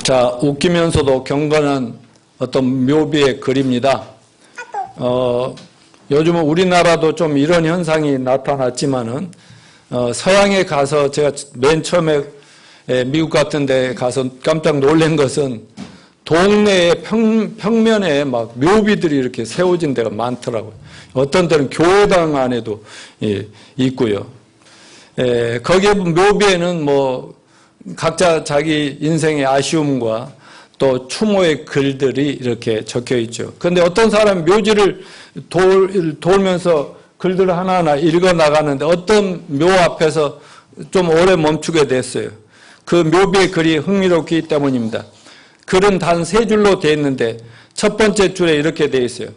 자, 웃기면서도 경건한 어떤 묘비의 글입니다. 요즘은 우리나라도 좀 이런 현상이 나타났지만은, 서양에 가서 제가 맨 처음에 미국 같은 데 가서 깜짝 놀란 것은 동네의 평면에 막 묘비들이 이렇게 세워진 데가 많더라고요. 어떤 데는 교회당 안에도 있고요. 거기에 묘비에는 뭐 각자 자기 인생의 아쉬움과 또 추모의 글들이 이렇게 적혀 있죠. 그런데 어떤 사람이 묘지를 돌면서 글들을 하나하나 읽어 나가는데 어떤 묘 앞에서 좀 오래 멈추게 됐어요. 그 묘비의 글이 흥미롭기 때문입니다. 글은 단 3줄로 되어 있는데 첫 번째 줄에 이렇게 되어 있어요.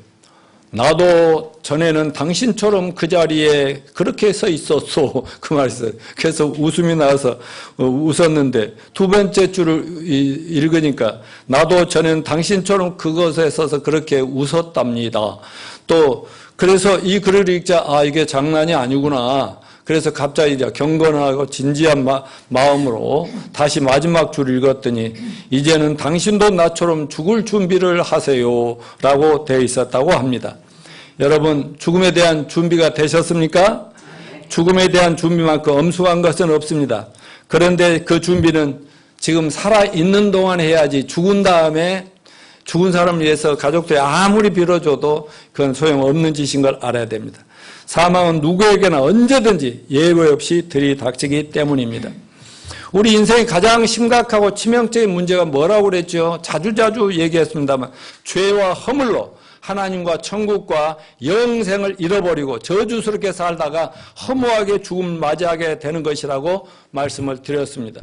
나도 전에는 당신처럼 그 자리에 그렇게 서 있었소. 그 말이 있어요. 그래서 웃음이 나와서 웃었는데 두 번째 줄을 읽으니까 나도 전에는 당신처럼 그것에 서서 그렇게 웃었답니다. 또 그래서 이 글을 읽자 이게 장난이 아니구나. 그래서 갑자기 이제 경건하고 진지한 마음으로 다시 마지막 줄 읽었더니 이제는 당신도 나처럼 죽을 준비를 하세요 라고 되어 있었다고 합니다. 여러분 죽음에 대한 준비가 되셨습니까? 죽음에 대한 준비만큼 엄숙한 것은 없습니다. 그런데 그 준비는 지금 살아있는 동안 해야지 죽은 다음에 죽은 사람을 위해서 가족들이 아무리 빌어줘도 그건 소용없는 짓인 걸 알아야 됩니다. 사망은 누구에게나 언제든지 예외 없이 들이닥치기 때문입니다. 우리 인생의 가장 심각하고 치명적인 문제가 뭐라고 그랬죠? 자주자주 얘기했습니다만 죄와 허물로 하나님과 천국과 영생을 잃어버리고 저주스럽게 살다가 허무하게 죽음을 맞이하게 되는 것이라고 말씀을 드렸습니다.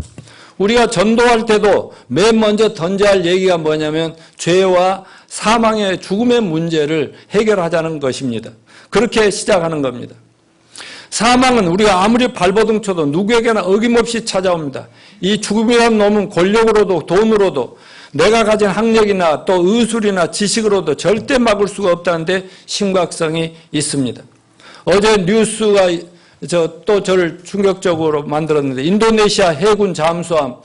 우리가 전도할 때도 맨 먼저 던져야 할 얘기가 뭐냐면 죄와 사망의 죽음의 문제를 해결하자는 것입니다. 그렇게 시작하는 겁니다. 사망은 우리가 아무리 발버둥 쳐도 누구에게나 어김없이 찾아옵니다. 이 죽음이라는 놈은 권력으로도 돈으로도 내가 가진 학력이나 또 의술이나 지식으로도 절대 막을 수가 없다는데 심각성이 있습니다. 어제 뉴스가 또 저를 충격적으로 만들었는데 인도네시아 해군 잠수함이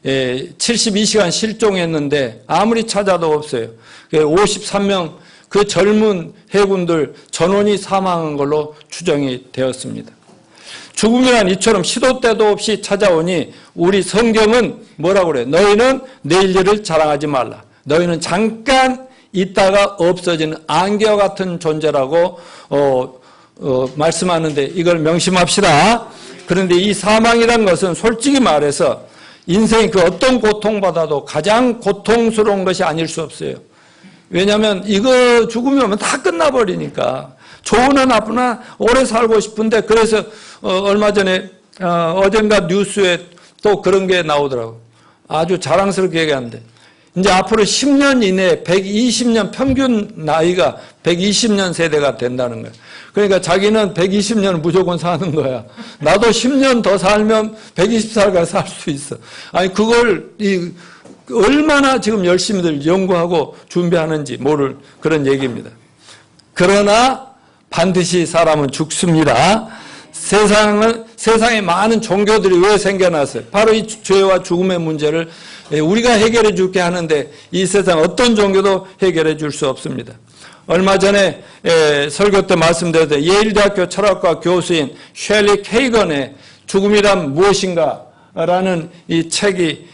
72시간 실종했는데 아무리 찾아도 없어요. 53명 그 젊은 해군들 전원이 사망한 걸로 추정이 되었습니다. 죽음이란 이처럼 시도 때도 없이 찾아오니 우리 성경은 뭐라고 그래요? 너희는 내일 일을 자랑하지 말라. 너희는 잠깐 있다가 없어지는 안개와 같은 존재라고 말씀하는데 이걸 명심합시다. 그런데 이 사망이란 것은 솔직히 말해서 인생이 그 어떤 고통받아도 가장 고통스러운 것이 아닐 수 없어요. 왜냐하면 이거 죽음이 오면 다 끝나버리니까 좋으나 나쁘나 오래 살고 싶은데 그래서 얼마 전에 어젠가 뉴스에 또 그런 게 나오더라고요. 아주 자랑스럽게 얘기하는데 이제 앞으로 10년 이내에 120년 평균 나이가 120년 세대가 된다는 거예요. 그러니까 자기는 120년 무조건 사는 거야. 나도 10년 더 살면 120살까지 살 수 있어. 아니 그걸 얼마나 지금 열심히들 연구하고 준비하는지 모를 그런 얘기입니다. 그러나 반드시 사람은 죽습니다. 세상에 많은 종교들이 왜 생겨났어요? 바로 이 죄와 죽음의 문제를 우리가 해결해 줄게 하는데 이 세상 어떤 종교도 해결해 줄 수 없습니다. 얼마 전에 설교 때 말씀드렸는데 예일대학교 철학과 교수인 셸리 케이건의 죽음이란 무엇인가 라는 이 책이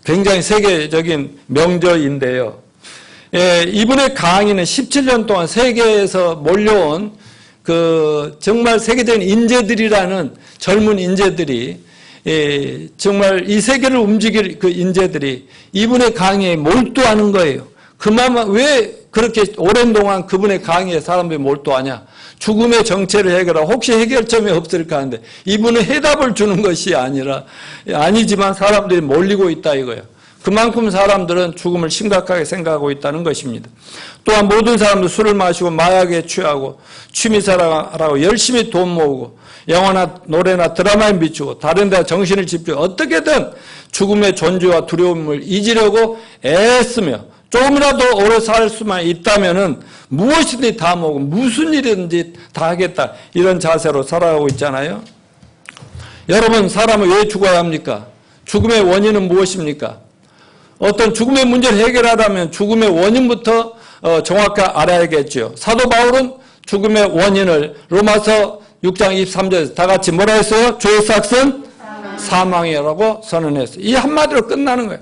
굉장히 세계적인 명저인데요. 이분의 강의는 17년 동안 세계에서 몰려온 정말 세계적인 인재들이라는 젊은 인재들이 정말 이 세계를 움직일 그 인재들이 이분의 강의에 몰두하는 거예요. 그만 왜 그렇게 오랜 동안 그분의 강의에 사람들이 몰두하냐? 죽음의 정체를 해결하고 혹시 해결점이 없을까 하는데 이분은 해답을 주는 것이 아니지만 사람들이 몰리고 있다 이거예요. 그만큼 사람들은 죽음을 심각하게 생각하고 있다는 것입니다. 또한 모든 사람들 술을 마시고 마약에 취하고 취미생활하고 열심히 돈 모으고 영화나 노래나 드라마에 미치고 다른 데 정신을 집중해 어떻게든 죽음의 존재와 두려움을 잊으려고 애쓰며 조금이라도 오래 살 수만 있다면은 무엇이든지 다 먹고 무슨 일이든지 다 하겠다 이런 자세로 살아가고 있잖아요. 여러분 사람은 왜 죽어야 합니까? 죽음의 원인은 무엇입니까? 어떤 죽음의 문제를 해결하려면 죽음의 원인부터 정확하게 알아야겠죠. 사도 바울은 죽음의 원인을 로마서 6장 23절에서 다 같이 뭐라 했어요? 죄의 삭은 사망이라고 선언했어요. 이 한마디로 끝나는 거예요.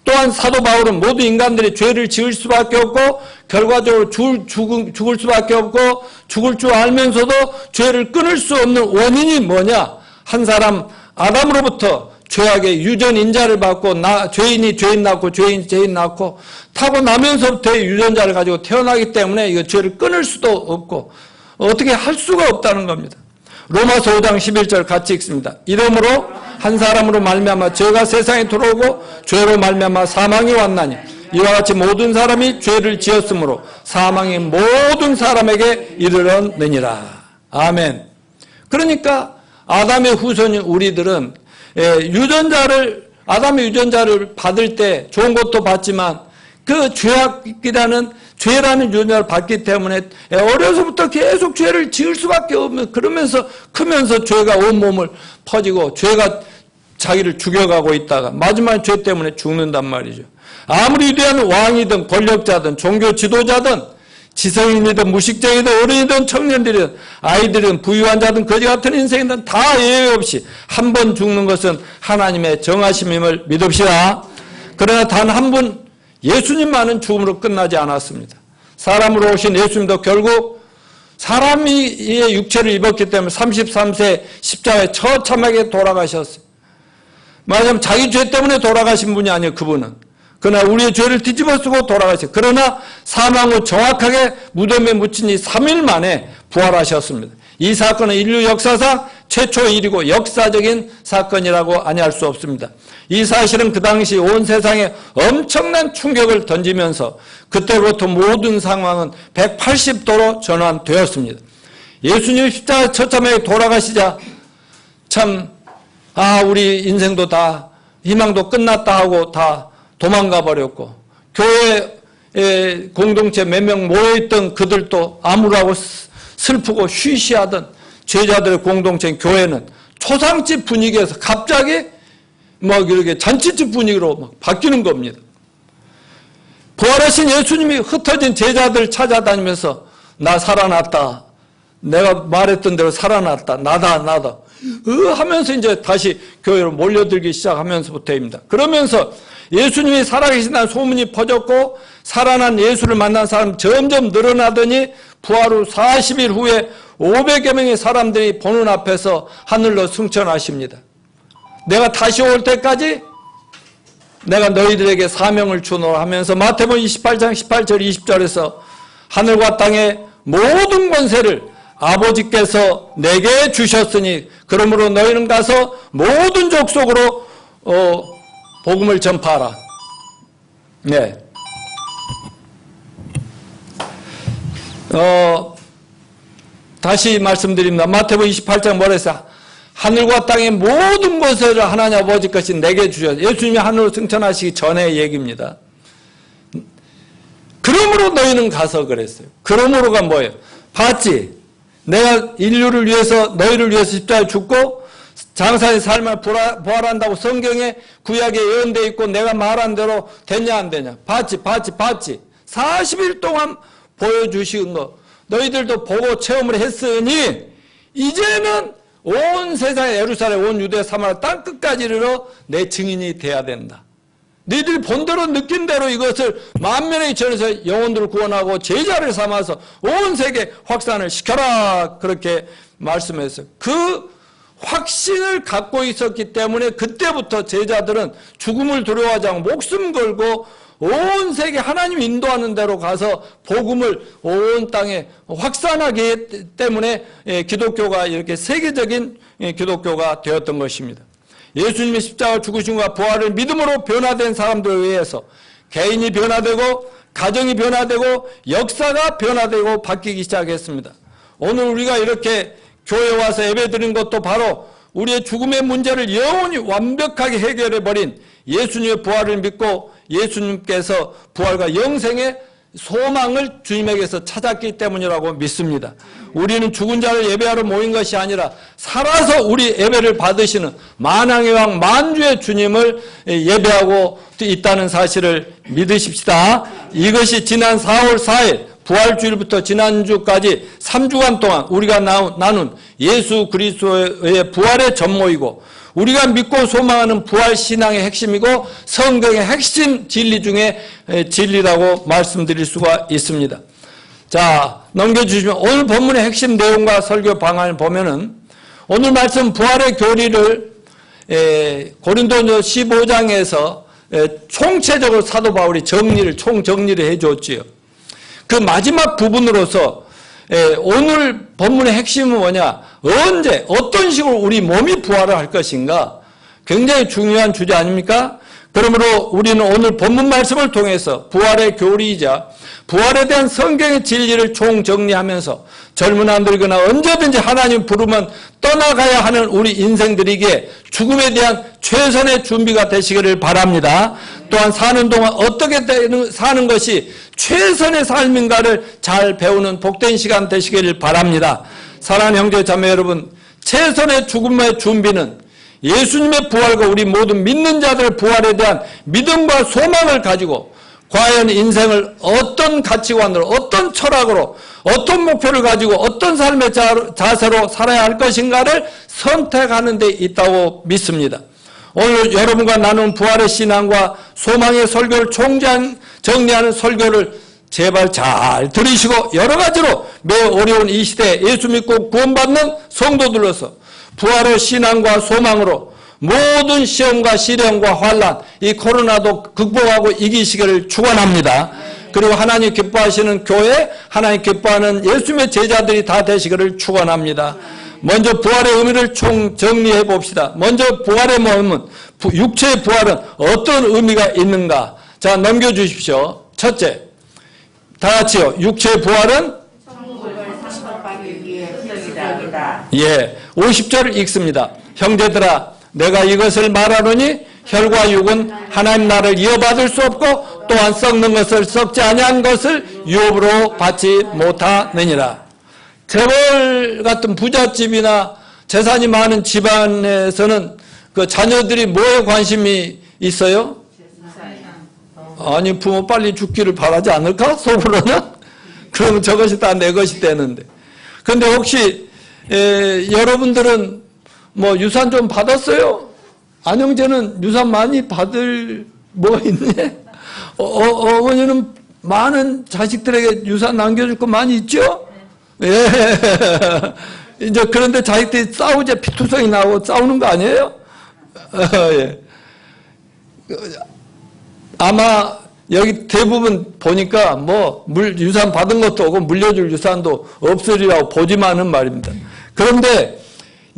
또한 사도 바울은 모든 인간들이 죄를 지을 수밖에 없고 결과적으로 죽을 수밖에 없고 죽을 줄 알면서도 죄를 끊을 수 없는 원인이 뭐냐? 한 사람 아담으로부터 죄악의 유전인자를 받고 죄인이 죄인 낳고 죄인이 죄인 낳고 타고 나면서부터의 유전자를 가지고 태어나기 때문에 이거 죄를 끊을 수도 없고 어떻게 할 수가 없다는 겁니다. 로마서 5장 11절 같이 읽습니다. 이러므로 한 사람으로 말미암아 죄가 세상에 들어오고 죄로 말미암아 사망이 왔나니 이와 같이 모든 사람이 죄를 지었으므로 사망이 모든 사람에게 이르렀느니라. 아멘. 그러니까 아담의 후손인 우리들은 아담의 유전자를 받을 때 좋은 것도 받지만 그 죄악이라는 죄라는 유전자를 받기 때문에 어려서부터 계속 죄를 지을 수밖에 없는, 그러면서 크면서 죄가 온몸을 퍼지고 죄가 자기를 죽여가고 있다가 마지막 죄 때문에 죽는단 말이죠. 아무리 위대한 왕이든 권력자든 종교 지도자든 지성인이든 무식쟁이든 어른이든 청년들이든 아이들이든 부유한 자든 거지 같은 인생이든 다 예외 없이 한 번 죽는 것은 하나님의 정하심임을 믿읍시다. 그러나 단 한 분 예수님만은 죽음으로 끝나지 않았습니다. 사람으로 오신 예수님도 결국 사람의 육체를 입었기 때문에 33세 십자가에 처참하게 돌아가셨어요. 말하자면 자기 죄 때문에 돌아가신 분이 아니에요. 그분은. 그러나 우리의 죄를 뒤집어 쓰고 돌아가셨어요. 그러나 사망 후 정확하게 무덤에 묻힌 지 3일 만에 부활하셨습니다. 이 사건은 인류 역사상 최초의 일이고 역사적인 사건이라고 아니할 수 없습니다. 이 사실은 그 당시 온 세상에 엄청난 충격을 던지면서 그때부터 모든 상황은 180도로 전환되었습니다. 예수님 십자가 처참하게 돌아가시자 참 우리 인생도 다 희망도 끝났다 하고 다 도망가 버렸고 교회 공동체 몇 명 모여있던 그들도 암울하고 슬프고 쉬쉬하던 제자들의 공동체인 교회는 초상집 분위기에서 갑자기 막 이렇게 잔치집 분위기로 막 바뀌는 겁니다. 부활하신 예수님이 흩어진 제자들 찾아다니면서 나 살아났다. 내가 말했던 대로 살아났다. 나다. 하면서 이제 다시 교회로 몰려들기 시작하면서부터입니다. 그러면서 예수님이 살아계신다는 소문이 퍼졌고 살아난 예수를 만난 사람 점점 늘어나더니 부활 후 40일 후에 500여 명의 사람들이 보는 앞에서 하늘로 승천하십니다. 내가 다시 올 때까지 내가 너희들에게 사명을 주노라 하면서 마태복음 28장 18절 20절에서 하늘과 땅의 모든 권세를 아버지께서 내게 주셨으니 그러므로 너희는 가서 모든 족속으로 복음을 전파하라. 네. 다시 말씀드립니다. 마태복음 28장 뭐라 했어요? 하늘과 땅의 모든 것을 하나님 아버지 것이 내게 주셨어요. 예수님이 하늘로 승천하시기 전의 얘기입니다. 그러므로 너희는 가서 그랬어요. 그러므로가 뭐예요? 봤지? 내가 인류를 위해서 너희를 위해서 십자가에 죽고 장사의 삶을 부활한다고 성경에 구약에 예언되어 있고 내가 말한 대로 됐냐 안 되냐? 봤지? 40일 동안 보여주신 거 너희들도 보고 체험을 했으니 이제는 온 세상에 예루살렘 온 유대 사마리아 땅끝까지 이르러 내 증인이 돼야 된다. 너희들이 본 대로 느낀 대로 이것을 만면에 전해서 영혼들을 구원하고 제자를 삼아서 온 세계 확산을 시켜라. 그렇게 말씀했어요. 그 확신을 갖고 있었기 때문에 그때부터 제자들은 죽음을 두려워하지 않고 목숨 걸고 온 세계 하나님 인도하는 대로 가서 복음을 온 땅에 확산하기 때문에 기독교가 이렇게 세계적인 기독교가 되었던 것입니다. 예수님의 십자가 죽으심과 부활을 믿음으로 변화된 사람들에 의해서 개인이 변화되고 가정이 변화되고 역사가 변화되고 바뀌기 시작했습니다. 오늘 우리가 이렇게 교회에 와서 예배드린 것도 바로 우리의 죽음의 문제를 영원히 완벽하게 해결해버린 예수님의 부활을 믿고 예수님께서 부활과 영생의 소망을 주님에게서 찾았기 때문이라고 믿습니다. 우리는 죽은 자를 예배하러 모인 것이 아니라 살아서 우리 예배를 받으시는 만왕의 왕 만주의 주님을 예배하고 있다는 사실을 믿으십시다. 이것이 지난 4월 4일 부활주일부터 지난주까지 3주간 동안 우리가 나눈 예수 그리스도의 부활의 전모이고 우리가 믿고 소망하는 부활신앙의 핵심이고 성경의 핵심 진리 중에 진리라고 말씀드릴 수가 있습니다. 자, 넘겨주시면 오늘 본문의 핵심 내용과 설교 방안을 보면은 오늘 말씀 부활의 교리를 고린도전서 15장에서 총체적으로 사도 바울이 총정리를 해줬지요. 그 마지막 부분으로서 오늘 본문의 핵심은 뭐냐? 언제 어떤 식으로 우리 몸이 부활을 할 것인가? 굉장히 중요한 주제 아닙니까? 그러므로 우리는 오늘 본문 말씀을 통해서 부활의 교리이자 부활에 대한 성경의 진리를 총정리하면서 젊은 안들거나 언제든지 하나님 부르면 떠나가야 하는 우리 인생들에게 죽음에 대한 최선의 준비가 되시기를 바랍니다. 또한 사는 동안 어떻게 사는 것이 최선의 삶인가를 잘 배우는 복된 시간 되시기를 바랍니다. 사랑하는 형제 자매 여러분, 최선의 죽음의 준비는 예수님의 부활과 우리 모든 믿는 자들의 부활에 대한 믿음과 소망을 가지고 과연 인생을 어떤 가치관으로, 어떤 철학으로, 어떤 목표를 가지고 어떤 삶의 자세로 살아야 할 것인가를 선택하는 데 있다고 믿습니다. 오늘 여러분과 나눈 부활의 신앙과 소망의 설교를 정리하는 설교를 제발 잘 들으시고 여러 가지로 매우 어려운 이 시대에 예수 믿고 구원받는 성도들로서 부활의 신앙과 소망으로 모든 시험과 시련과 환난, 이 코로나도 극복하고 이기시기를 축원합니다. 그리고 하나님 기뻐하시는 교회, 하나님 기뻐하는 예수님의 제자들이 다 되시기를 축원합니다. 먼저 부활의 의미를 총정리해 봅시다. 먼저 부활의 몸은, 육체의 부활은 어떤 의미가 있는가? 자, 넘겨주십시오. 첫째, 다 같이요. 육체의 부활은 천국을 상속하기 위해 시작이다. 50절을 읽습니다. 형제들아, 내가 이것을 말하노니 혈과 육은 하나님 나라를 이어받을 수 없고 또한 썩는 것을 썩지 아니한 것을 유업으로 받지 못하느니라. 재벌 같은 부잣집이나 재산이 많은 집안에서는 그 자녀들이 뭐에 관심이 있어요? 아니, 부모 빨리 죽기를 바라지 않을까? 속으로는? 그러면 저것이 다 내 것이 되는데. 그런데 혹시 여러분들은 뭐 유산 좀 받았어요? 안영재는 유산 많이 받을 뭐 있네? 어머니는 많은 자식들에게 유산 남겨줄 거 많이 있죠? 예. 이제 그런데 자식들이 싸우자 피투성이 나오고 싸우는 거 아니에요? 예. 아마 여기 대부분 보니까 뭐 유산 받은 것도 없고 물려줄 유산도 없으리라고 보지만은 말입니다. 그런데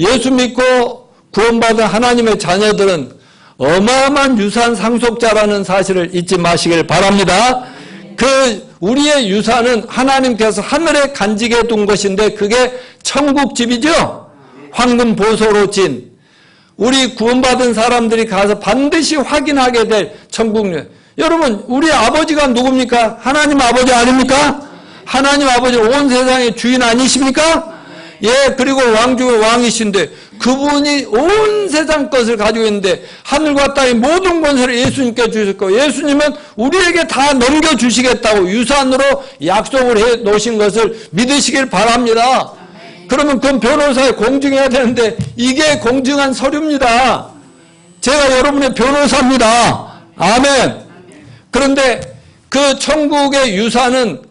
예수 믿고 구원받은 하나님의 자녀들은 어마어마한 유산 상속자라는 사실을 잊지 마시길 바랍니다. 우리의 유산은 하나님께서 하늘에 간직해 둔 것인데 그게 천국집이죠. 황금 보소로 진. 우리 구원받은 사람들이 가서 반드시 확인하게 될 천국령. 여러분, 우리 아버지가 누굽니까? 하나님 아버지 아닙니까? 하나님 아버지 온 세상의 주인 아니십니까? 예, 그리고 왕 중의 왕이신데 그분이 온 세상 것을 가지고 있는데 하늘과 땅의 모든 권세를 예수님께 주셨고 예수님은 우리에게 다 넘겨주시겠다고 유산으로 약속을 해 놓으신 것을 믿으시길 바랍니다. 그러면 그건 변호사에 공증해야 되는데 이게 공증한 서류입니다. 제가 여러분의 변호사입니다. 아멘. 그런데 그 천국의 유산은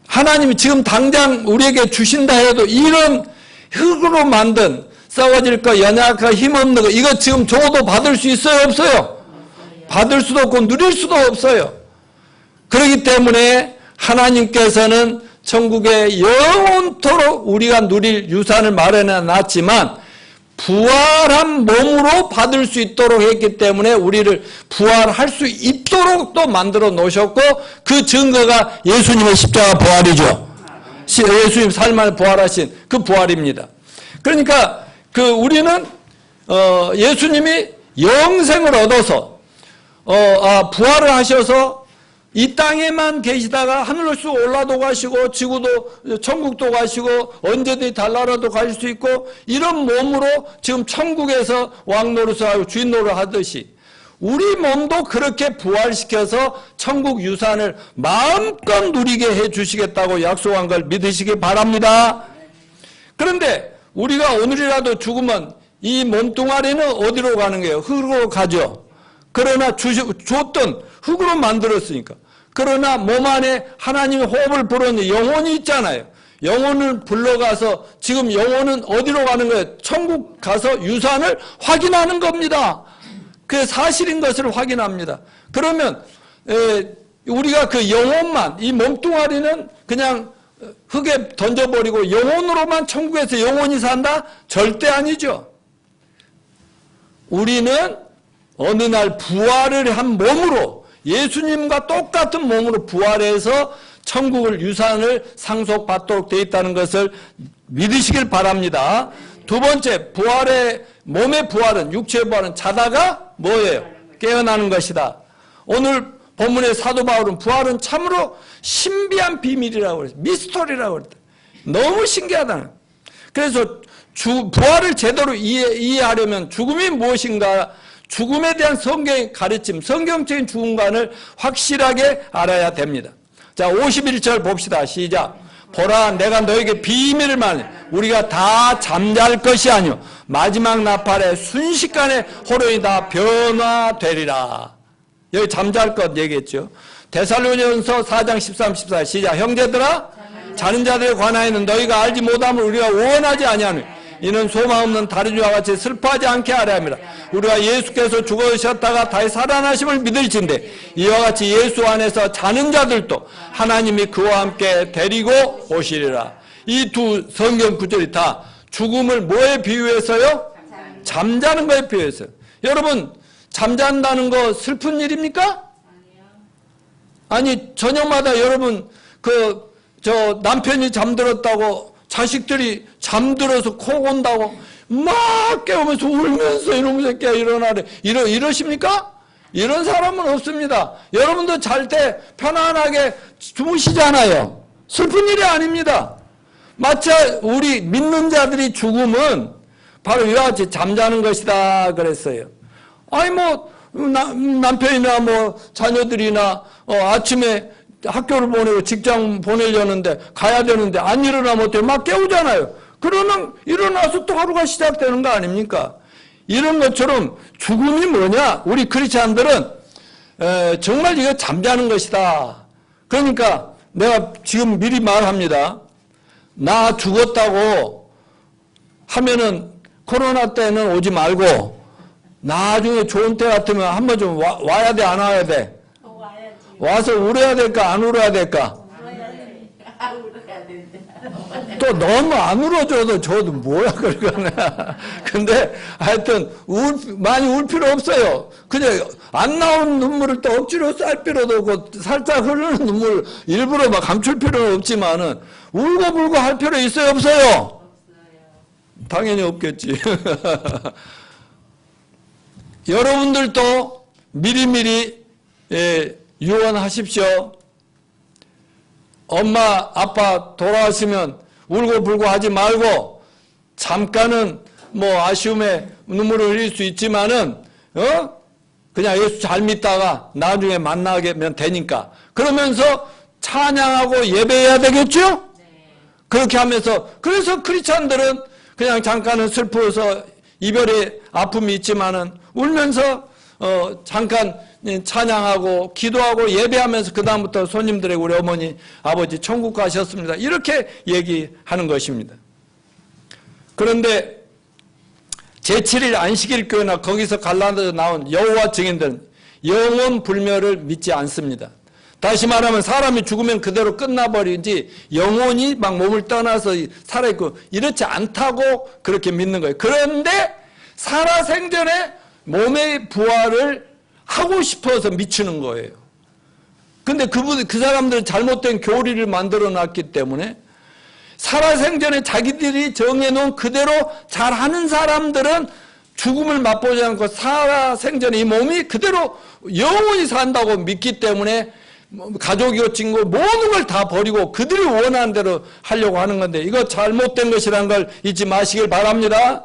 하나님이 지금 당장 우리에게 주신다 해도 이런 흙으로 만든 썩어질 거, 연약하고 힘없는 거 이거 지금 줘도 받을 수 있어요? 없어요? 받을 수도 없고 누릴 수도 없어요. 그렇기 때문에 하나님께서는 천국에 영원토록 우리가 누릴 유산을 마련해 놨지만 부활한 몸으로 받을 수 있도록 했기 때문에 우리를 부활할 수 있도록 또 만들어 놓으셨고 그 증거가 예수님의 십자가 부활이죠. 예수님 삶 안에 부활하신 그 부활입니다. 그러니까 우리는 예수님이 영생을 얻어서 부활을 하셔서 이 땅에만 계시다가 하늘로 쑥 올라도 가시고 지구도 천국도 가시고 언제든지 달나라도 가실 수 있고 이런 몸으로 지금 천국에서 왕 노릇하고 주인 노릇하듯이 우리 몸도 그렇게 부활시켜서 천국 유산을 마음껏 누리게 해주시겠다고 약속한 걸 믿으시기 바랍니다. 그런데 우리가 오늘이라도 죽으면 이 몸뚱아리는 어디로 가는 거예요? 흙으로 가죠. 그러나 줬던 흙으로 만들었으니까. 그러나 몸 안에 하나님의 호흡을 불어넣는 영혼이 있잖아요. 영혼을 불러가서 지금 영혼은 어디로 가는 거예요? 천국 가서 유산을 확인하는 겁니다. 그게 사실인 것을 확인합니다. 그러면 우리가 그 영혼만, 이 몸뚱아리는 그냥 흙에 던져버리고 영혼으로만 천국에서 영혼이 산다? 절대 아니죠. 우리는 어느 날 부활을 한 몸으로 예수님과 똑같은 몸으로 부활해서 천국을 유산을 상속받도록 되어 있다는 것을 믿으시길 바랍니다. 두 번째, 몸의 부활은, 육체의 부활은 자다가 뭐예요? 깨어나는 것이다. 오늘 본문의 사도 바울은 부활은 참으로 신비한 비밀이라고 그랬어요. 미스터리라고 그랬어요. 너무 신기하다는. 그래서 부활을 제대로 이해하려면 죽음이 무엇인가, 죽음에 대한 성경의 가르침, 성경적인 죽음관을 확실하게 알아야 됩니다. 자, 51절 봅시다. 시작. 보라, 내가 너에게 비밀을 말해. 우리가 다 잠잘 것이 아니오 마지막 나팔에 순식간에 호련히 다 변화되리라. 여기 잠잘 것 얘기했죠. 데살로니가서 4장 13, 14 시작. 형제들아, 자는 자들에 관하여는 너희가 알지 못함을 우리가 원하지 아니하노니 이는 소망 없는 다른 자와 같이 슬퍼하지 않게 하려 함이라. 우리가 예수께서 죽으셨다가 다시 살아나심을 믿을진대 이와 같이 예수 안에서 자는 자들도 하나님이 그와 함께 데리고 오시리라. 이 두 성경 구절이 다 죽음을 뭐에 비유해서요? 잠자는 거에 비유해서요. 여러분, 잠잔다는 거 슬픈 일입니까? 아니, 저녁마다 여러분 남편이 잠들었다고 자식들이 잠들어서 코 온다고 막 깨우면서 울면서 이놈 새끼야 일어나래. 이러십니까? 이런 사람은 없습니다. 여러분도 잘 때 편안하게 주무시잖아요. 슬픈 일이 아닙니다. 마치 우리 믿는 자들이 죽음은 바로 이와 같이 잠자는 것이다 그랬어요. 아니 남편이나 자녀들이나 아침에 학교를 보내고 직장 보내려는데 가야 되는데 안 일어나면 어때요? 막 깨우잖아요. 그러면 일어나서 또 하루가 시작되는 거 아닙니까? 이런 것처럼 죽음이 뭐냐? 우리 크리스찬들은 정말 이거 잠자는 것이다. 그러니까 내가 지금 미리 말합니다. 나 죽었다고 하면은 코로나 때는 오지 말고 나중에 좋은 때 같으면 한번 좀 와야 돼, 안 와야 돼? 와서 울어야 될까, 안 울어야 될까? 또 너무 안 울어줘도 저도 뭐야, 그러거나. 근데 하여튼 많이 울 필요 없어요. 그냥 안 나온 눈물을 또 억지로 쌀 필요도 없고 살짝 흐르는 눈물 일부러 막 감출 필요는 없지만은 울고불고 할 필요 있어요, 없어요? 당연히 없겠지. 여러분들도 미리미리 유언하십시오. 엄마, 아빠 돌아가시면 울고불고 하지 말고 잠깐은 아쉬움에 눈물을 흘릴 수 있지만은 그냥 예수 잘 믿다가 나중에 만나면 되니까 그러면서 찬양하고 예배해야 되겠죠? 그렇게 하면서 그래서 크리스찬들은 그냥 잠깐은 슬퍼서 이별의 아픔이 있지만은 울면서 잠깐 찬양하고 기도하고 예배하면서 그 다음부터 손님들에게 우리 어머니 아버지 천국 가셨습니다 이렇게 얘기하는 것입니다. 그런데 제7일 안식일 교회나 거기서 갈라져 나온 여호와 증인들은 영원 불멸을 믿지 않습니다. 다시 말하면 사람이 죽으면 그대로 끝나버리지 영혼이 막 몸을 떠나서 살아있고 이렇지 않다고 그렇게 믿는 거예요. 그런데 살아생전에 몸의 부활을 하고 싶어서 미치는 거예요. 근데 그 사람들은 잘못된 교리를 만들어 놨기 때문에 살아생전에 자기들이 정해놓은 그대로 잘하는 사람들은 죽음을 맛보지 않고 살아생전에 이 몸이 그대로 영원히 산다고 믿기 때문에 가족이고 친구 모든 걸 다 버리고 그들이 원하는 대로 하려고 하는 건데 이거 잘못된 것이라는 걸 잊지 마시길 바랍니다.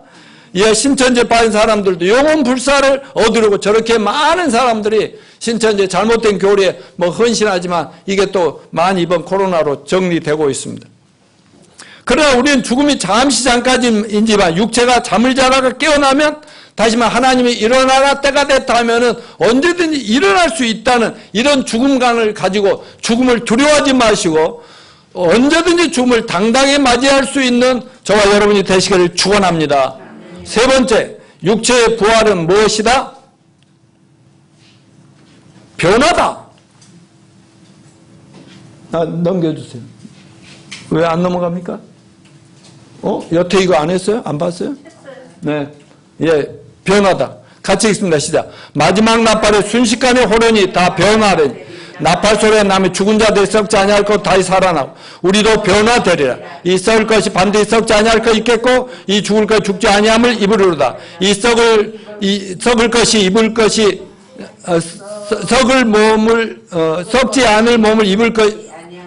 예, 신천지에 빠진 사람들도 영혼 불사를 얻으려고 저렇게 많은 사람들이 신천지에 잘못된 교리에 헌신하지만 이게 또 많이 이번 코로나로 정리되고 있습니다. 그러나 우리는 죽음이 잠시 잠깐이지만 육체가 잠을 자다가 깨어나면 다시만 하나님이 일어나라 때가 됐다 하면은 언제든지 일어날 수 있다는 이런 죽음관을 가지고 죽음을 두려워하지 마시고 언제든지 죽음을 당당히 맞이할 수 있는 저와 여러분이 되시기를 축원합니다. 세 번째, 육체의 부활은 무엇이다? 변화다. 넘겨주세요. 왜 안 넘어갑니까? 여태 이거 안 했어요? 안 봤어요? 네. 예, 변화다. 같이 읽습니다. 시작. 마지막 나팔에 순식간에 호련히 다 변화되니 나팔 소리에 남이 죽은 자들이 썩지 아니할 것 다시 살아나고 우리도 변화되리라. 이 썩을 것이 반드시 썩지 아니할 것 있겠고 이 죽을 것 죽지 아니함을 입으리로다. 이 썩을 것이 입을 것이 썩을 몸을 썩지 않을 몸을 입을 것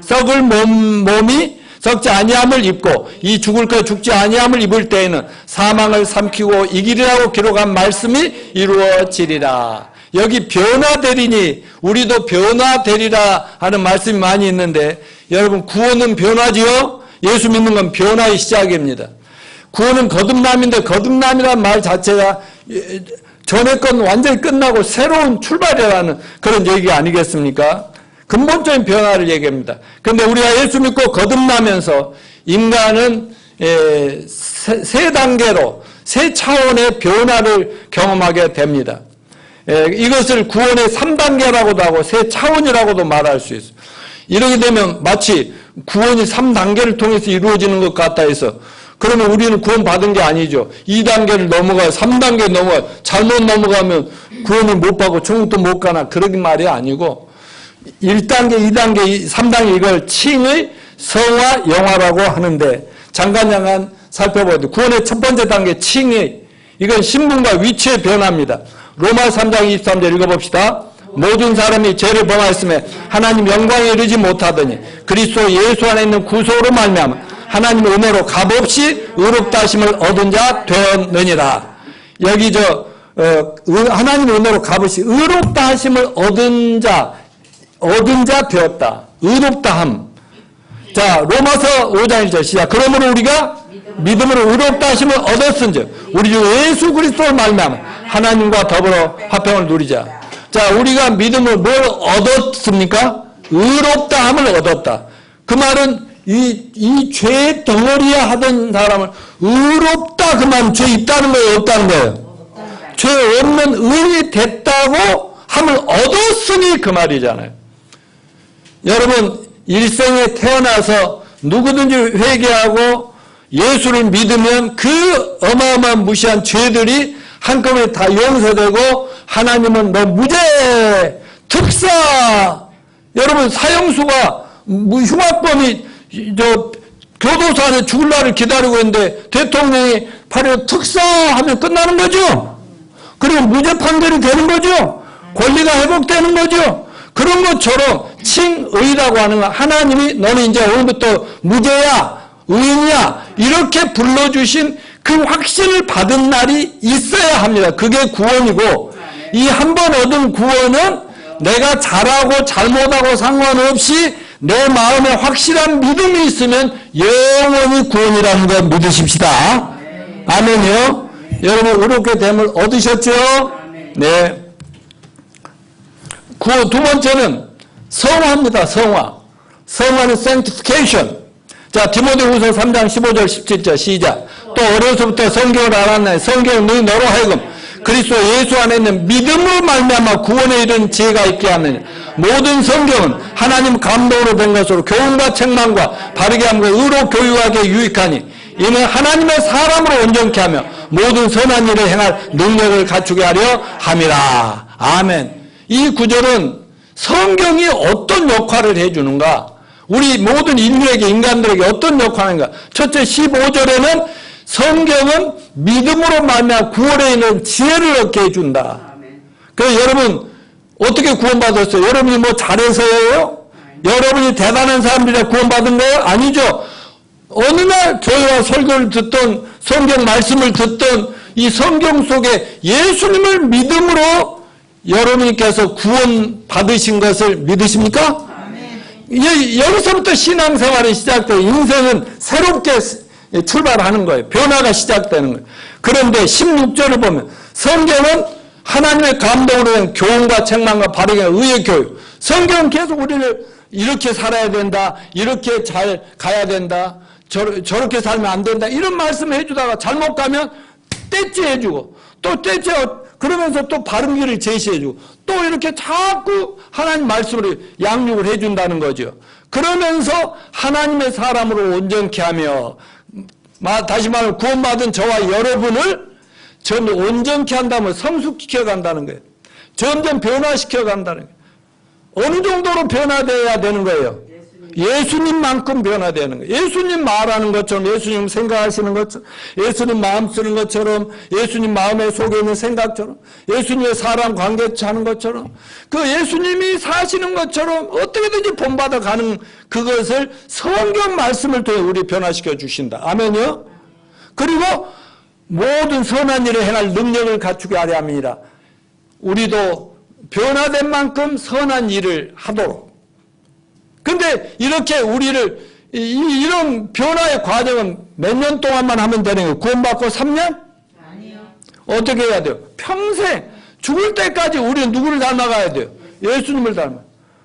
썩을 몸이 썩지 아니함을 입고 이 죽을 것 죽지 아니함을 입을 때에는 사망을 삼키고 이기리라고 기록한 말씀이 이루어지리라. 여기 변화되리니 우리도 변화되리라 하는 말씀이 많이 있는데 여러분 구원은 변화지요? 예수 믿는 건 변화의 시작입니다. 구원은 거듭남인데 거듭남이라는 말 자체가 전에 건 완전히 끝나고 새로운 출발이라는 그런 얘기 아니겠습니까? 근본적인 변화를 얘기합니다. 그런데 우리가 예수 믿고 거듭나면서 인간은 세 단계로 세 차원의 변화를 경험하게 됩니다. 이것을 구원의 3단계라고도 하고 세 차원이라고도 말할 수 있어요. 이렇게 되면 마치 구원이 3단계를 통해서 이루어지는 것 같다 해서 그러면 우리는 구원 받은 게 아니죠. 2단계를 넘어가요. 3단계 넘어가요. 잘못 넘어가면 구원을 못 받고 천국도 못 가나 그런 말이 아니고 1단계, 2단계, 3단계 이걸 칭의 성화, 영화라고 하는데 잠깐 살펴봐야 돼요. 구원의 첫 번째 단계 칭의 이건 신분과 위치의 변화입니다. 로마 3장 23절 읽어봅시다. 모든 사람이 죄를 범하였음에 하나님 영광에 이르지 못하더니 그리스도 예수 안에 있는 구속으로 말미암아 하나님의 은혜로 값없이 의롭다 하심을 얻은 자 되었느니라. 여기 하나님의 은혜로 값없이 의롭다 하심을 얻은 자 되었다. 의롭다함. 자, 로마서 5장 1절 시작. 그러므로 우리가 믿음으로 의롭다 하심을 얻었은즉 우리 주 예수 그리스도를 말미암아 하나님과 더불어 화평을 누리자. 자, 우리가 믿음으로 뭘 얻었습니까? 의롭다함을 얻었다. 그 말은 이 죄의 덩어리야 하던 사람을 의롭다 그 말은 죄 있다는 거예요, 없다는 거예요? 죄 없는 의인이 됐다고 함을 얻었으니 그 말이잖아요. 여러분 일생에 태어나서 누구든지 회개하고 예수를 믿으면 그 어마어마한 무시한 죄들이 한꺼번에 다 용서되고 하나님은 너 무죄 특사. 여러분 사형수가 흉악범이 교도소 안에 죽을 날을 기다리고 있는데 대통령이 바로 특사하면 끝나는 거죠. 그리고 무죄 판결이 되는 거죠. 권리가 회복되는 거죠. 그런 것처럼 칭의라고 하는 건 하나님이 너는 이제 오늘부터 무죄야, 의인이야 이렇게 불러주신 그 확신을 받은 날이 있어야 합니다. 그게 구원이고 이 한 번 얻은 구원은 내가 잘하고 잘못하고 상관없이 내 마음에 확실한 믿음이 있으면 영원히 구원이라는 걸 믿으십시다. 아멘이요. 여러분 의롭게 됨을 얻으셨죠? 네. 두 번째는 성화입니다. 성화는 sanctification. 자, 디모데후서 3장 15절 17절 시작. 또 어려서부터 성경을 알았나니 성경은 너로 하여금 그리스도 예수 안에 있는 믿음으로 말미암아 구원에 이르는 지혜가 있게 하느니 모든 성경은 하나님 감동으로 된 것으로 교훈과 책망과 바르게 함과 의로 교육하기에 유익하니 이는 하나님의 사람으로 온전케 하며 모든 선한 일을 행할 능력을 갖추게 하려 함이라. 아멘. 이 구절은 성경이 어떤 역할을 해주는가, 우리 모든 인류에게 인간들에게 어떤 역할을 하는가. 첫째 15절에는 성경은 믿음으로 말미암아 구원에 있는 지혜를 얻게 해준다. 그래서 여러분 어떻게 구원받았어요? 여러분이 뭐 잘해서예요? 여러분이 대단한 사람들이라 구원받은 거예요? 아니죠. 어느 날 교회와 설교를 듣던 성경 말씀을 듣던 이 성경 속에 예수님을 믿음으로 여러분께서 구원받으신 것을 믿으십니까? 여기서부터 신앙생활이 시작돼요. 인생은 새롭게 출발하는 거예요. 변화가 시작되는 거예요. 그런데 16절을 보면 성경은 하나님의 감동으로 된 교훈과 책망과 바르게 의의 교육. 성경은 계속 우리를 이렇게 살아야 된다. 이렇게 잘 가야 된다. 저렇게 살면 안 된다. 이런 말씀을 해주다가 잘못 가면 떼찌해주고 또 떼찌 그러면서 또 바른 길을 제시해주고 또 이렇게 자꾸 하나님 말씀으로 양육을 해준다는 거죠. 그러면서 하나님의 사람으로 온전케 하며 다시 말하면 구원받은 저와 여러분을 전 온전케 한다면 성숙시켜 간다는 거예요. 점점 변화시켜 간다는 거예요. 어느 정도로 변화되어야 되는 거예요? 예수님만큼 변화되는 거예요. 예수님 말하는 것처럼, 예수님 생각하시는 것처럼, 예수님 마음 쓰는 것처럼, 예수님 마음에 속에 있는 생각처럼, 예수님의 사람 관계 하는 것처럼, 그 예수님이 사시는 것처럼 어떻게든지 본받아 가는 그것을 성경 말씀을 통해 우리 변화시켜 주신다. 아멘요? 그리고 모든 선한 일을 행할 능력을 갖추게 하려 함이니라. 우리도 변화된 만큼 선한 일을 하도록. 근데 이렇게 우리를 이런 변화의 과정은 몇 년 동안만 하면 되는 거예요? 구원받고 3년? 아니요. 어떻게 해야 돼요? 평생 죽을 때까지 우리는 누구를 닮아가야 돼요? 예수님을 닮아.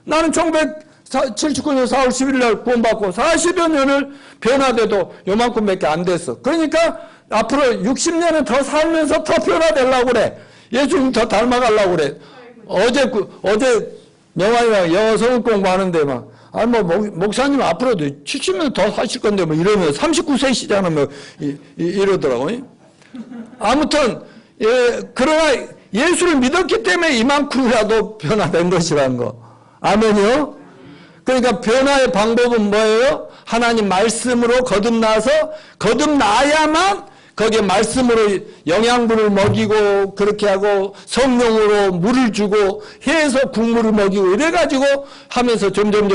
나는 1979년 4월 11일 날 구원받고 40여 년을 변화돼도 요만큼밖에 안 됐어. 그러니까 앞으로 60년은 더 살면서 더 변화되려고 그래. 예수님 더 닮아가려고 그래. 어제 명환이랑 영어 성경 공부하는데 막 목사님 앞으로도 70년 더 사실 건데 뭐 이러면 39세시잖아 뭐 이러더라고요. 아무튼 그러나 예수를 믿었기 때문에 이만큼이라도 변화된 것이라는 거. 아멘이요? 그러니까 변화의 방법은 뭐예요? 하나님 말씀으로 거듭나야만 거기에 말씀으로 영양분을 먹이고 그렇게 하고 성령으로 물을 주고 해서 국물을 먹이고 이래가지고 하면서 점점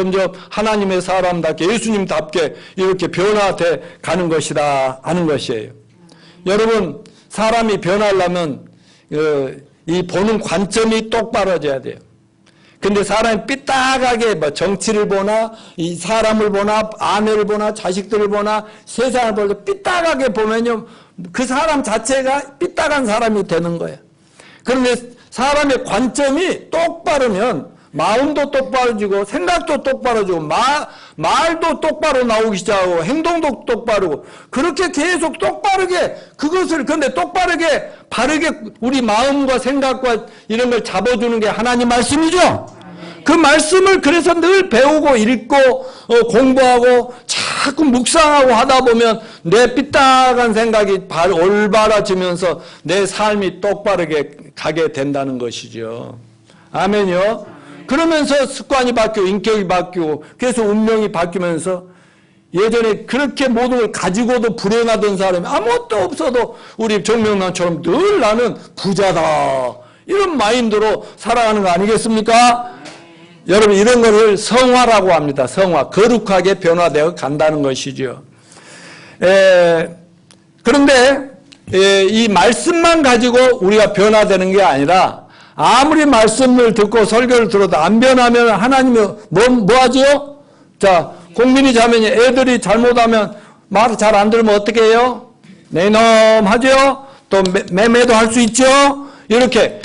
하나님의 사람답게 예수님답게 이렇게 변화돼 가는 것이다 하는 것이에요. 여러분 사람이 변하려면 이 보는 관점이 똑바로져야 돼요. 근데 사람이 삐딱하게 뭐 정치를 보나 이 사람을 보나 아내를 보나 자식들을 보나 세상을 볼 때 삐딱하게 보면요 그 사람 자체가 삐딱한 사람이 되는 거예요. 그런데 사람의 관점이 똑바르면 마음도 똑바로지고 생각도 똑바로지고 말도 똑바로 나오기 시작하고 행동도 똑바르고 그렇게 계속 똑바르게 그것을 근데 똑바르게 바르게 우리 마음과 생각과 이런 걸 잡아주는 게 하나님 말씀이죠. 그 말씀을 그래서 늘 배우고 읽고 공부하고 자꾸 묵상하고 하다 보면 내 삐딱한 생각이 올바라지면서 내 삶이 똑바르게 가게 된다는 것이죠. 아멘요. 그러면서 습관이 바뀌고 인격이 바뀌고 계속 운명이 바뀌면서 예전에 그렇게 모든 걸 가지고도 불행하던 사람이 아무것도 없어도 우리 정명남처럼 늘 나는 부자다 이런 마인드로 살아가는 거 아니겠습니까? 여러분 이런 것을 성화라고 합니다. 성화. 거룩하게 변화되어 간다는 것이죠. 그런데 이 말씀만 가지고 우리가 변화되는 게 아니라 아무리 말씀을 듣고 설교를 들어도 안 변하면 하나님이 뭐 하죠? 자, 공민이 자매니 애들이 잘못하면 말을 잘 안 들으면 어떻게 해요? 내놈하죠? 또 매매도 할 수 있죠? 이렇게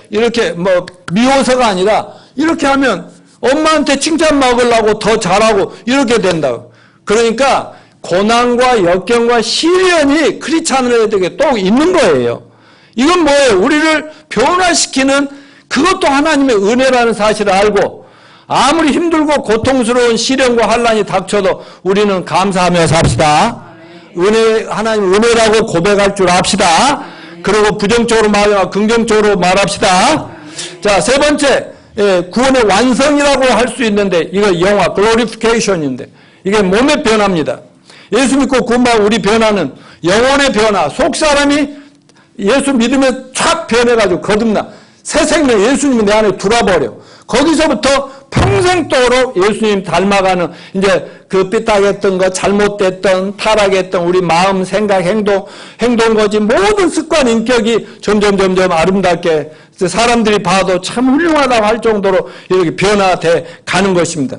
뭐 미워서가 아니라 이렇게 하면 엄마한테 칭찬 먹으려고 더 잘하고 이렇게 된다고. 그러니까 고난과 역경과 시련이 크리스찬들에게 또 있는 거예요. 이건 뭐예요? 우리를 변화시키는 그것도 하나님의 은혜라는 사실을 알고 아무리 힘들고 고통스러운 시련과 환난이 닥쳐도 우리는 감사하며 삽시다. 하나님 은혜라고 고백할 줄 압시다. 그리고 부정적으로 말하거나 긍정적으로 말합시다. 자, 세 번째 구원의 완성이라고 할 수 있는데 이거 영화 글로리피케이션인데 이게 몸의 변화입니다. 예수 믿고 구원받은 우리 변화는 영혼의 변화. 속사람이 예수 믿으면 촥 변해가지고 거듭나 새 생명 예수님이 내 안에 들어버려. 거기서부터 평생도록 예수님 닮아가는 이제 그 삐딱했던 거, 잘못됐던, 타락했던 우리 마음, 생각, 행동 거지 모든 습관, 인격이 점점 아름답게 사람들이 봐도 참 훌륭하다고 할 정도로 이렇게 변화돼 가는 것입니다.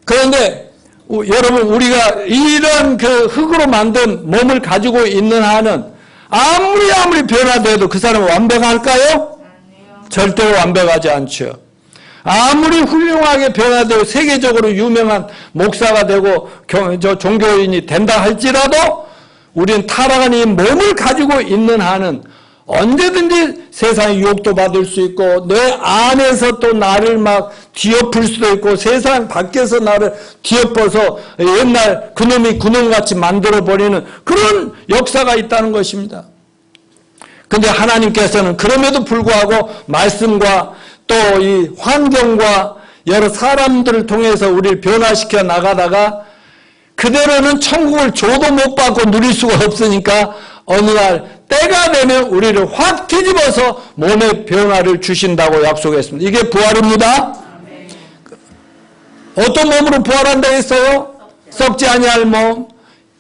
그런데 여러분, 우리가 이런 그 흙으로 만든 몸을 가지고 있는 한은 아무리 변화돼도 그 사람은 완벽할까요? 절대로 완벽하지 않죠. 아무리 훌륭하게 변화되고 세계적으로 유명한 목사가 되고 종교인이 된다 할지라도 우리는 타락한 이 몸을 가지고 있는 한은 언제든지 세상의 유혹도 받을 수 있고 내 안에서 또 나를 막 뒤엎을 수도 있고 세상 밖에서 나를 뒤엎어서 옛날 그놈이 그놈같이 만들어버리는 그런 역사가 있다는 것입니다. 근데 하나님께서는 그럼에도 불구하고 말씀과 또 이 환경과 여러 사람들을 통해서 우리를 변화시켜 나가다가 그대로는 천국을 줘도 못 받고 누릴 수가 없으니까 어느 날 때가 되면 우리를 확 뒤집어서 몸의 변화를 주신다고 약속했습니다. 이게 부활입니다. 어떤 몸으로 부활한다 했어요? 썩지 아니할 몸,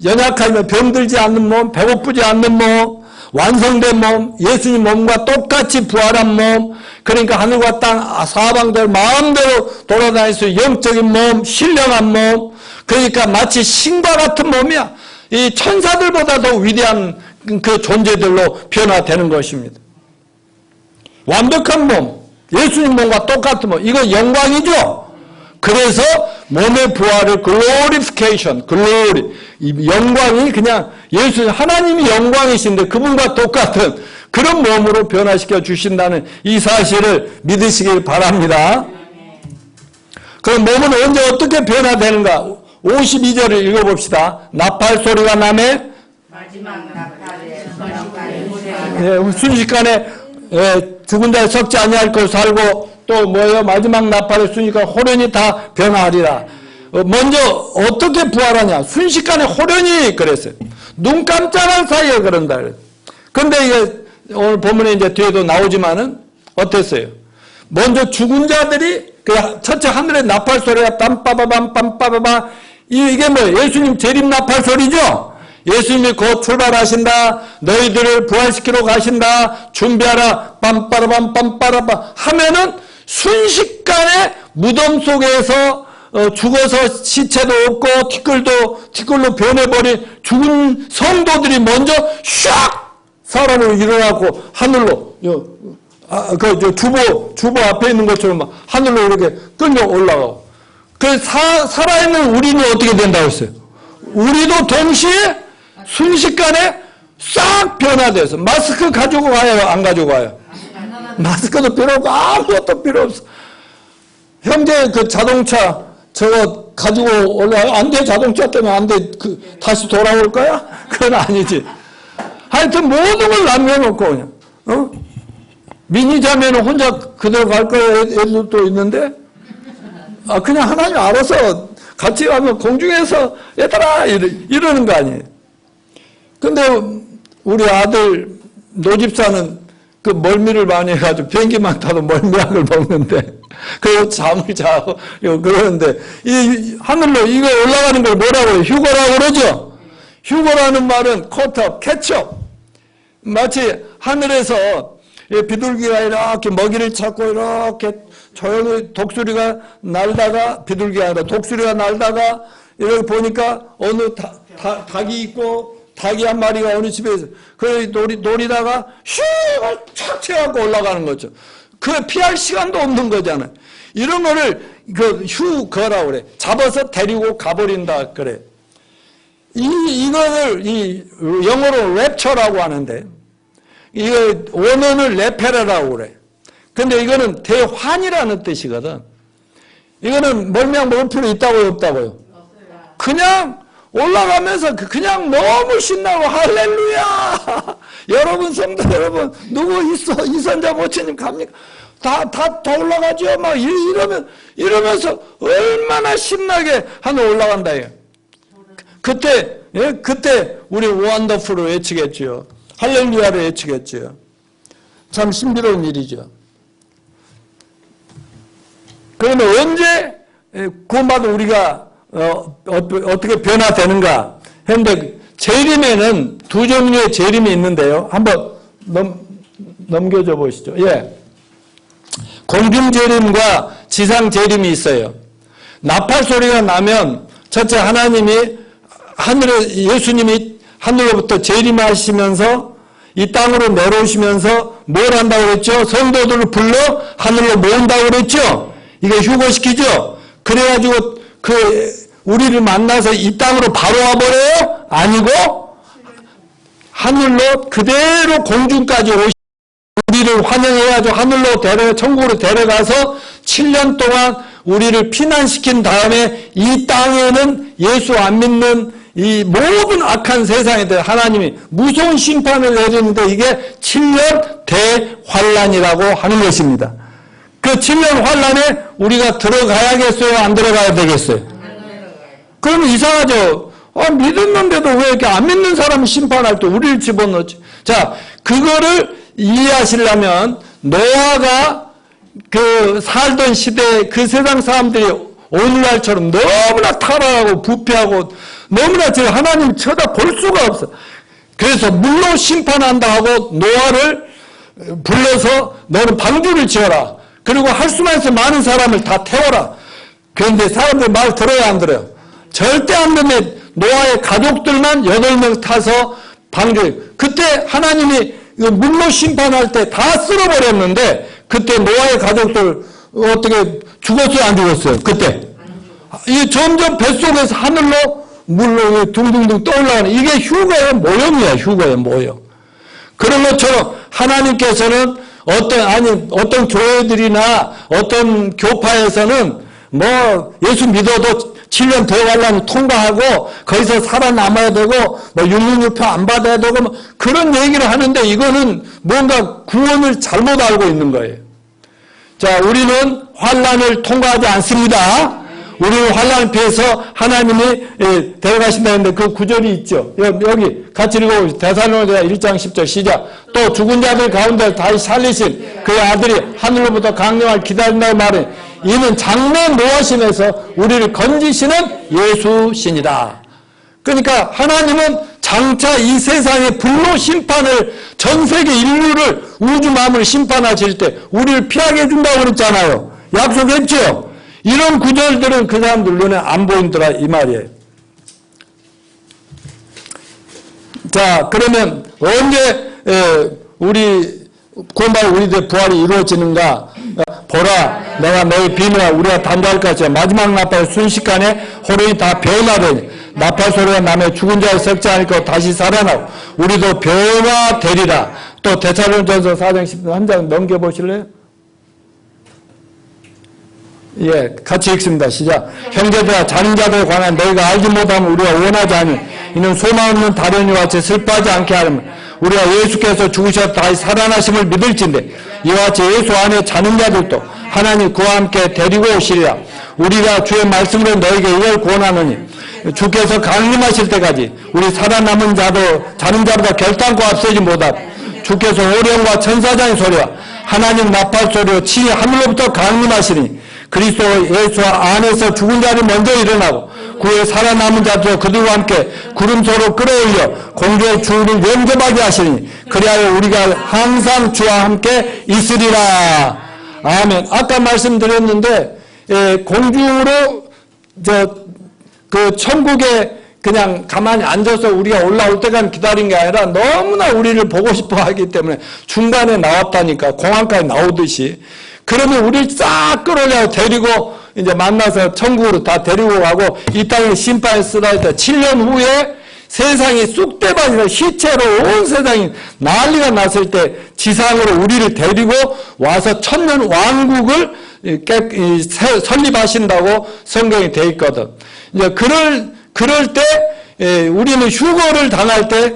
연약하면 병들지 않는 몸, 배고프지 않는 몸, 완성된 몸, 예수님 몸과 똑같이 부활한 몸, 그러니까 하늘과 땅 사방대로 마음대로 돌아다닐 수 있는 영적인 몸, 신령한 몸, 그러니까 마치 신과 같은 몸이야. 이 천사들보다 더 위대한 그 존재들로 변화되는 것입니다. 완벽한 몸, 예수님 몸과 똑같은 몸, 이거 영광이죠. 그래서 몸의 부활을 글로리피케이션, 글로리, 영광이 그냥 예수님 하나님이 영광이신데 그분과 똑같은 그런 몸으로 변화시켜 주신다는 이 사실을 믿으시길 바랍니다. 그럼 몸은 언제 어떻게 변화되는가? 52절을 읽어봅시다. 나팔 소리가 나매 마지막 나팔에 순식간에 순식간에 죽은 자에 썩지 아니할 것 살고 또 뭐예요? 마지막 나팔에 순식간에 호련히 다 변화하리라. 먼저 어떻게 부활하냐? 순식간에 호련히 그랬어요. 눈 깜짝할 사이에 그런다. 그런데 이게 오늘 본문에 이제 뒤에도 나오지만은 어땠어요? 먼저 죽은 자들이 그 첫째 하늘의 나팔 소리가 빰빠바밤 빰빠바밤 이게 뭐예요? 예수님 재림 나팔 소리죠? 예수님이 곧 출발하신다. 너희들을 부활시키러 가신다. 준비하라. 빰빠라밤 빰빠라밤 하면은 순식간에 무덤 속에서 죽어서 시체도 없고 티끌로 변해버린 죽은 성도들이 먼저 샥 사람으로 일어나고 하늘로 주보 앞에 있는 것처럼 막 하늘로 이렇게 끌려 올라가고 그 살아있는 우리는 어떻게 된다고 했어요? 우리도 동시에 순식간에 싹 변화돼서 마스크 가지고 가요? 안 가지고 가요? 마스크도 필요 없고 아무것도 필요 없어. 형제 그 자동차 저거 가지고 올라가 안 돼. 자동차 때문에 안 돼. 다시 돌아올 거야? 그건 아니지. 하여튼 모든 걸 남겨놓고 그냥 미니 자매는 혼자 그대로 갈 거야. 애들도 있는데 그냥 하나님 알아서 같이 가면 공중에서 얘들아 이러는 거 아니에요. 근데 우리 아들 노집사는 그 멀미를 많이 해가지고 비행기만 타도 멀미약을 먹는데 그 잠을 자고 그러는데 이 하늘로 이거 올라가는 걸 뭐라고 해요? 휴거라고 그러죠. 휴거라는 말은 쿼터, 캐첩. 마치 하늘에서 비둘기가 이렇게 먹이를 찾고 이렇게 조용히 독수리가 날다가 비둘기가 아니라 독수리가 날다가 이렇게 보니까 어느 닭이 있고 닭이 한 마리가 어느 집에 있어. 그 노리다가 슉 착 채갖고 올라가는 거죠. 그 피할 시간도 없는 거잖아요. 이런 거를 휴거라고 그래. 잡아서 데리고 가버린다 그래. 이거를 영어로 랩처라고 하는데 이거 원어는 레페라라고 그래. 근데 이거는 대환이라는 뜻이거든. 이거는 멀미약 먹을 필요 있다고요, 없다고요? 그냥 올라가면서 그냥 너무 신나고 할렐루야. 여러분 성도 여러분 누구 있어? 이선자 모친님 갑니까? 다 올라가죠. 막 이러면서 얼마나 신나게 하늘 올라간다. 그때 우리 원더풀을 외치겠죠. 할렐루야를 외치겠죠. 참 신비로운 일이죠. 그러면 언제 구원받은 우리가 어떻게 변화되는가 했는데 재림에는 두 종류의 재림이 있는데요. 한번 넘겨줘 보시죠. 예. 공중 재림과 지상 재림이 있어요. 나팔 소리가 나면 첫째 하나님이 예수님이 하늘로부터 재림하시면서 이 땅으로 내려오시면서 뭘 한다고 그랬죠? 성도들을 불러 하늘로 모은다고 그랬죠? 이게 휴거시키죠? 그래가지고 우리를 만나서 이 땅으로 바로 와버려요? 아니고 하늘로 그대로 공중까지 우리를 환영해가지고 하늘로 천국으로 데려가서 7년 동안 우리를 피난시킨 다음에 이 땅에는 예수 안 믿는 이 모든 악한 세상에 대해 하나님이 무서운 심판을 내리는데 이게 7년 대환란이라고 하는 것입니다. 그 7년 환란에 우리가 들어가야겠어요? 안 들어가야 되겠어요? 그러면 이상하죠? 믿었는데도 왜 이렇게 안 믿는 사람을 심판할 때 우리를 집어넣지? 자, 그거를 이해하시려면 노아가 살던 시대에 그 세상 사람들이 오늘날처럼 너무나 타락하고 부패하고 너무나 지금 하나님 쳐다볼 수가 없어. 그래서 물로 심판한다 하고 노아를 불러서 너는 방주를 지어라. 그리고 할 수만 있어 많은 사람을 다 태워라. 그런데 사람들 말 들어야 안 들어요? 절대 안 듣네. 노아의 가족들만 8명 타서 방주. 그때 하나님이 물로 심판할 때 다 쓸어버렸는데 그때 노아의 가족들 어떻게 죽었어요? 안 죽었어요? 그때. 이 점점 뱃속에서 하늘로 물로 둥둥둥 떠올라가는 이게 휴거의 모형이야. 휴거의 모형. 그런 것처럼 하나님께서는 어떤 교회들이나 어떤 교파에서는 예수 믿어도 7년 대환란 통과하고 거기서 살아남아야 되고 666표 안 받아야 되고 그런 얘기를 하는데 이거는 뭔가 구원을 잘못 알고 있는 거예요. 자, 우리는 환란을 통과하지 않습니다. 우리는 환란을 피해서 하나님이 데려가신다 했는데 그 구절이 있죠. 여기 같이 읽어보시죠. 데살로니가 1장 10절 시작. 또 죽은 자들 가운데 다시 살리신 그의 아들이 하늘로부터 강림을 기다린다고 말해 이는 장래 노하심에서 우리를 건지시는 예수시니라. 그러니까 하나님은 장차 이 세상의 불로 심판을 전 세계 인류를 우주 만물을 심판하실 때 우리를 피하게 해준다고 그랬잖아요. 약속했죠. 이런 구절들은 그 사람들 눈에 안 보이더라 이 말이에요. 자, 그러면 언제 우리 구원받은 우리들의 부활이 이루어지는가? 보라, 내가 너희 비밀과 우리가 단도할 것이야. 마지막 나팔 순식간에 호련이 다 변화되니 나팔 소리가 나며 죽은 자를 썩지 않고 다시 살아나고 우리도 변화되리라. 또 데살로니가전서 4장 10절 한 장 넘겨보실래요? 예, 같이 읽습니다. 시작. 형제들아, 자는 자들에 관한 너희가 알지 못하면 우리가 원하지 않으니 이는 소망 없는 다련이와 같이 슬퍼하지 않게 하려면 우리가 예수께서 죽으셔서 다시 살아나심을 믿을진데 이와 같이 예수 안에 자는 자들도 하나님 그와 함께 데리고 오시리라. 우리가 주의 말씀으로 너희에게 이걸 권하노니 주께서 강림하실 때까지 우리 살아남은 자는 자보다 결단코 앞서지 못하고 주께서 호령과 천사장의 소리와 하나님 나팔 소리로 친히 하늘로부터 강림하시니 그리스도 예수 안에서 죽은 자를 먼저 일어나고 그에 살아남은 자도 그들과 함께 구름소로 끌어올려 공주의 주를 영접하게 하시니 그리하여 우리가 항상 주와 함께 있으리라. 아멘. 아까 말씀드렸는데 공중으로 그 천국에 그냥 가만히 앉아서 우리가 올라올 때까지 기다린 게 아니라 너무나 우리를 보고 싶어 하기 때문에 중간에 나왔다니까 공항까지 나오듯이. 그러면 우리를 싹 끌어올려 데리고 이제 만나서 천국으로 다 데리고 가고 이 땅에 심판에 쓰라 때 7년 후에 세상이 쑥대밭이나 시체로 온 세상이 난리가 났을 때 지상으로 우리를 데리고 와서 천년 왕국을 설립하신다고 성경이 돼 있거든. 이제 그럴 때 우리는 휴거를 당할 때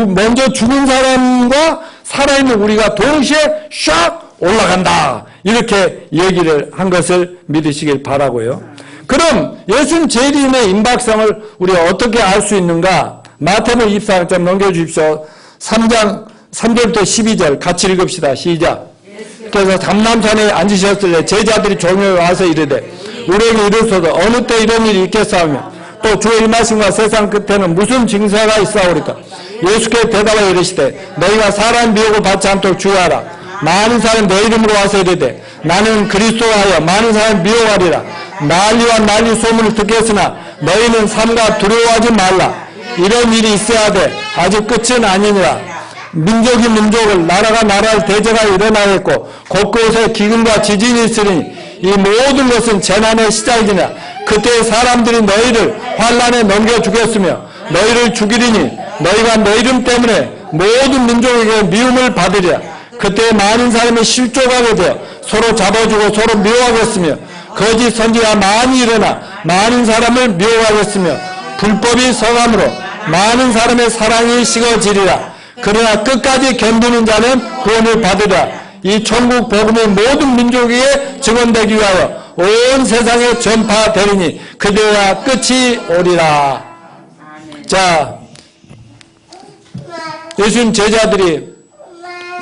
먼저 죽은 사람과 살아있는 우리가 동시에 샥 올라간다. 이렇게 얘기를 한 것을 믿으시길 바라고요. 그럼 예수님 재림의 임박성을 우리가 어떻게 알 수 있는가? 마태복음 24장 넘겨주십시오. 3장 3절부터 12절 같이 읽읍시다. 시작. 그래서 감람산에 앉으셨을 때 제자들이 종에 와서 이르되 우리에게 이르소서 어느 때 이런 일이 있겠사오며 또 주의 임하심과 세상 끝에는 무슨 징사가 있사오리까. 예수께서 대답하여 이르시되 너희가 사람 미혹을 받지 않도록 주의하라. 많은 사람이 내 이름으로 와서 이르되 나는 그리스도라 하여 많은 사람을 미워하리라. 난리와 난리 소문을 듣겠으나 너희는 삼가 두려워하지 말라. 이런 일이 있어야 돼. 아직 끝은 아니니라. 민족이 민족을 나라가 나라를 대적하 일어나겠고 곳곳에 기근과 지진이 있으니 이 모든 것은 재난의 시작이니라. 그때 사람들이 너희를 환난에 넘겨주겠으며 너희를 죽이리니 너희가 내 이름 때문에 모든 민족에게 미움을 받으리라. 그때 많은 사람이 실족하게 되어 서로 잡아주고 서로 미워하겠으며 거짓 선지가 많이 일어나 많은 사람을 미워하겠으며 불법이 성함으로 많은 사람의 사랑이 식어지리라. 그러나 끝까지 견디는 자는 구원을 받으리라. 이 천국 복음이 모든 민족에게 증언되기 위하여 온 세상에 전파되리니 그때야 끝이 오리라. 자, 예수님 제자들이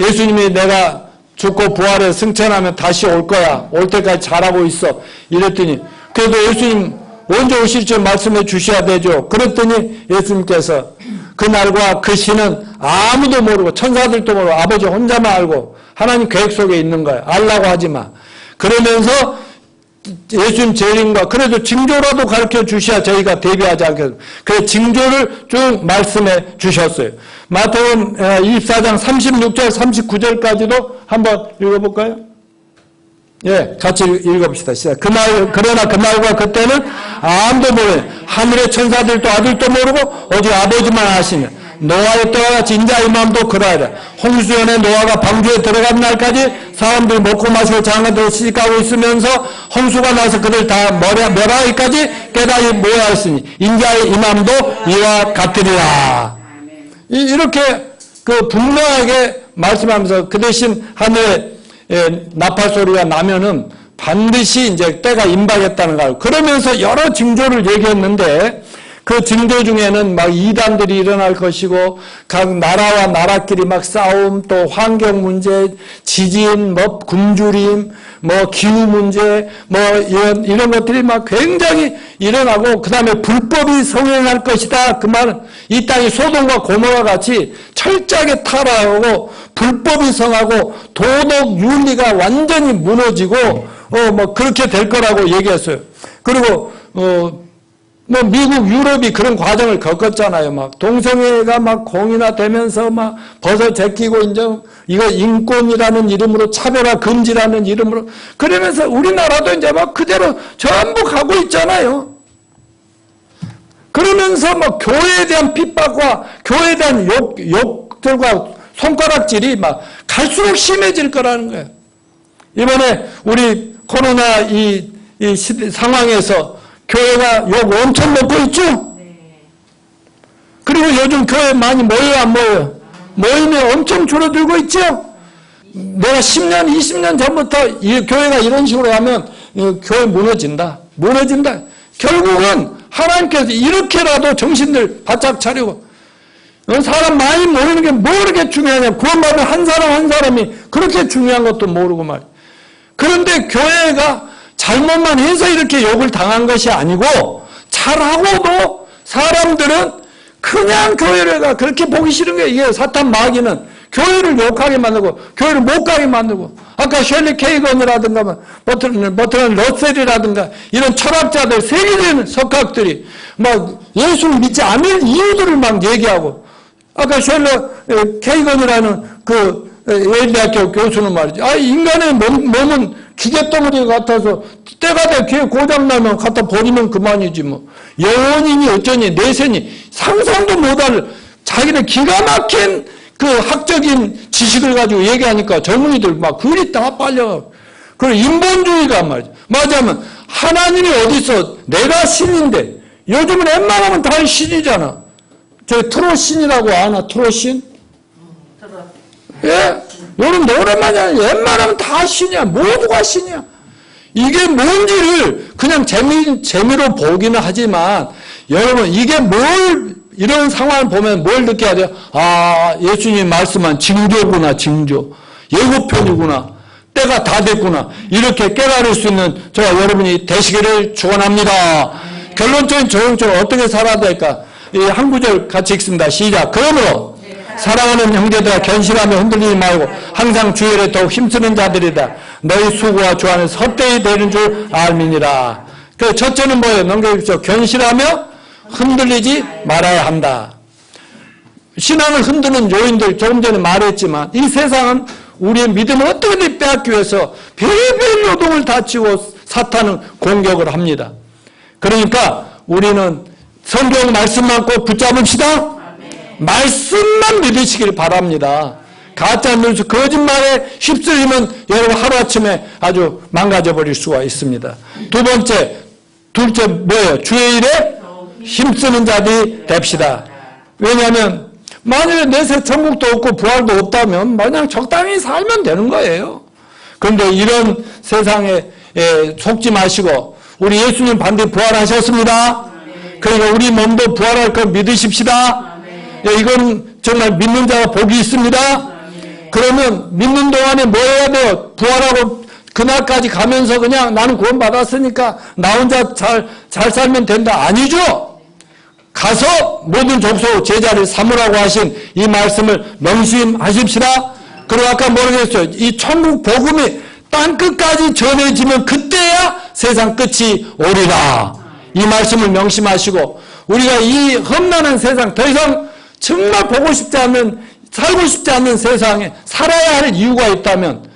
예수님이 내가 죽고 부활해 승천하면 다시 올 거야. 올 때까지 잘하고 있어. 이랬더니 그래도 예수님 언제 오실지 말씀해 주셔야 되죠. 그랬더니 예수님께서 그날과 그 시는 아무도 모르고 천사들도 모르고 아버지 혼자만 알고 하나님 계획 속에 있는 거예요. 알라고 하지 마. 그러면서 예수님 재림과 그래도 징조라도 가르쳐 주셔야 저희가 대비하지 않겠습니까? 그래서 징조를 쭉 말씀해 주셨어요. 마태복음 24장 36절 39절까지도 한번 읽어볼까요? 예, 같이 읽어봅시다. 시작. 그러나 그날과 그때는 아무도 모르니 하늘의 천사들도 아들도 모르고 오직 아버지만 아시니 노아의 때와 같이 인자의 마음도 그러하리라. 홍수연에 노아가 방주에 들어간 날까지 사람들이 먹고 마시고 장가들고 시집가고 있으면서 홍수가 나서 그들 다 멸하기까지 깨달이 모여있으니 인자의 임함도 이와 같으리라. 이렇게 그 분명하게 말씀하면서 그 대신 하늘에 나팔 소리가 나면은 반드시 이제 때가 임박했다는 걸 그러면서 여러 징조를 얘기했는데 그 징조 중에는 막 이단들이 일어날 것이고 각 나라와 나라끼리 막 싸움 또 환경 문제 지진 뭐 굶주림 뭐 기후 문제 뭐 이런 것들이 막 굉장히 일어나고 그 다음에 불법이 성행할 것이다. 그 말은 이 땅이 소돔과 고모라 같이 철저하게 타락하고 불법이 성하고 도덕 윤리가 완전히 무너지고 뭐 그렇게 될 거라고 얘기했어요. 그리고 뭐 미국 유럽이 그런 과정을 겪었잖아요. 막 동성애가 막 공인화 되면서 막 벗어 제끼고 이제 이거 인권이라는 이름으로 차별화 금지라는 이름으로 그러면서 우리나라도 이제 막 그대로 전부 가고 있잖아요. 그러면서 막 교회에 대한 핍박과 교회에 대한 욕들과 손가락질이 막 갈수록 심해질 거라는 거예요. 이번에 우리 코로나 이 상황에서 교회가 욕 엄청 먹고 있죠? 그리고 요즘 교회 많이 모여요, 안 모여요? 모임이 엄청 줄어들고 있죠? 내가 10년, 20년 전부터 이 교회가 이런 식으로 하면 교회 무너진다. 무너진다. 결국은 하나님께서 이렇게라도 정신들 바짝 차리고 사람 많이 모이는 게 뭐 그렇게 중요하냐. 구원받은 한 사람 한 사람이 그렇게 중요한 것도 모르고 말이야. 그런데 교회가 잘못만 해서 이렇게 욕을 당한 것이 아니고 잘하고도 사람들은 그냥 교회를 가 그렇게 보기 싫은 게 이게 사탄 마귀는 교회를 욕하게 만들고 교회를 못 가게 만들고 아까 셜리 케이건이라든가 버트런 러셀이라든가 이런 철학자들 세계적인 석학들이 막 예수를 믿지 않을 이유들을 막 얘기하고 아까 셜리 케이건이라는 그 예일대학교 교수는 말이지 인간의 몸은 기계덩어리 같아서 때가 돼 귀에 고장나면 갖다 버리면 그만이지 뭐 영혼이니 어쩌니 내세니 상상도 못할 자기는 기가 막힌 그 학적인 지식을 가지고 얘기하니까 젊은이들 막 글이 다 빨려. 그리고 인본주의가 말이지. 맞아면 하나님이 어디 있어? 내가 신인데 요즘은 웬만하면 다 신이잖아. 저 트로신이라고 아나? 트로신? 예? 요즘 노래만이야. 웬만하면 다 신이야. 모두가 신이야. 이게 뭔지를 그냥 재미로 보기는 하지만 여러분 이게 뭘 이런 상황을 보면 뭘 느껴야 돼요? 아 예수님 말씀한 징조구나. 징조. 예고편이구나. 때가 다 됐구나. 이렇게 깨달을 수 있는 저와 여러분이 되시기를 축원합니다. 결론적인 조용적으로 어떻게 살아야 될까? 이 한 구절 같이 읽습니다. 시작. 그러므로 사랑하는 형제들아 견실하며 흔들리지 말고 항상 주 일에 더욱 힘쓰는 자들이다. 너희 수고와 주 안에서 헛되이 되는 줄 알미니라. 그 첫째는 뭐예요? 넘겨주십시오. 견실하며 흔들리지 말아야 한다. 신앙을 흔드는 요인들 조금 전에 말했지만 이 세상은 우리의 믿음을 어떻게든 빼앗기 위해서 별별 노동을 다치고 사탄은 공격을 합니다. 그러니까 우리는 성경 말씀만 꼭 붙잡읍시다. 말씀만 믿으시길 바랍니다. 가짜 뉴스 거짓말에 휩쓸리면 여러분 하루아침에 아주 망가져버릴 수가 있습니다. 둘째 뭐예요? 주의 일에 힘쓰는 자들이 됩시다. 왜냐하면 만약에 내세 천국도 없고 부활도 없다면 그냥 적당히 살면 되는 거예요. 그런데 이런 세상에 속지 마시고 우리 예수님 반드시 부활하셨습니다. 그러니까 우리 몸도 부활할 걸 믿으십시다. 이건 정말 믿는 자가 복이 있습니다. 그러면 믿는 동안에 뭐 해야 돼요? 부활하고 그날까지 가면서 그냥 나는 구원 받았으니까 나 혼자 잘 살면 된다. 아니죠. 가서 모든 족속 제자를 삼으라고 하신 이 말씀을 명심하십시다. 그리고 아까 뭐라고 했어요? 이 천국 복음이 땅끝까지 전해지면 그때야 세상 끝이 오리라. 이 말씀을 명심하시고 우리가 이 험난한 세상 더 이상 정말 보고 싶지 않는 살고 싶지 않는 세상에 살아야 할 이유가 있다면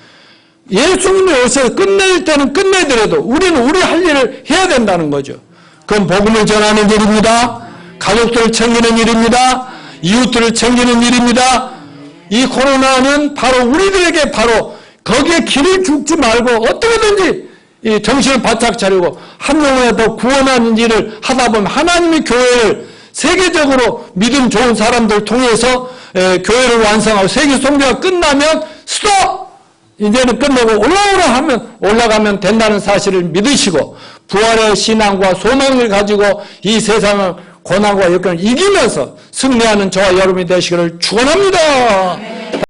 예수님이 오셔서 끝낼 때는 끝내더라도 우리는 우리 할 일을 해야 된다는 거죠. 그건 복음을 전하는 일입니다. 가족들을 챙기는 일입니다. 이웃들을 챙기는 일입니다. 이 코로나는 바로 우리들에게 바로 거기에 길을 죽지 말고 어떻게든지 이 정신을 바짝 차리고 한 명이라도 구원하는 일을 하다 보면 하나님의 교회를 세계적으로 믿음 좋은 사람들 통해서 교회를 완성하고 세계 선교가 끝나면 스톱! 이제는 끝내고 올라오라 하면 올라가면 된다는 사실을 믿으시고 부활의 신앙과 소망을 가지고 이 세상을 고난과 역경을 이기면서 승리하는 저와 여러분이 되시기를 축원합니다.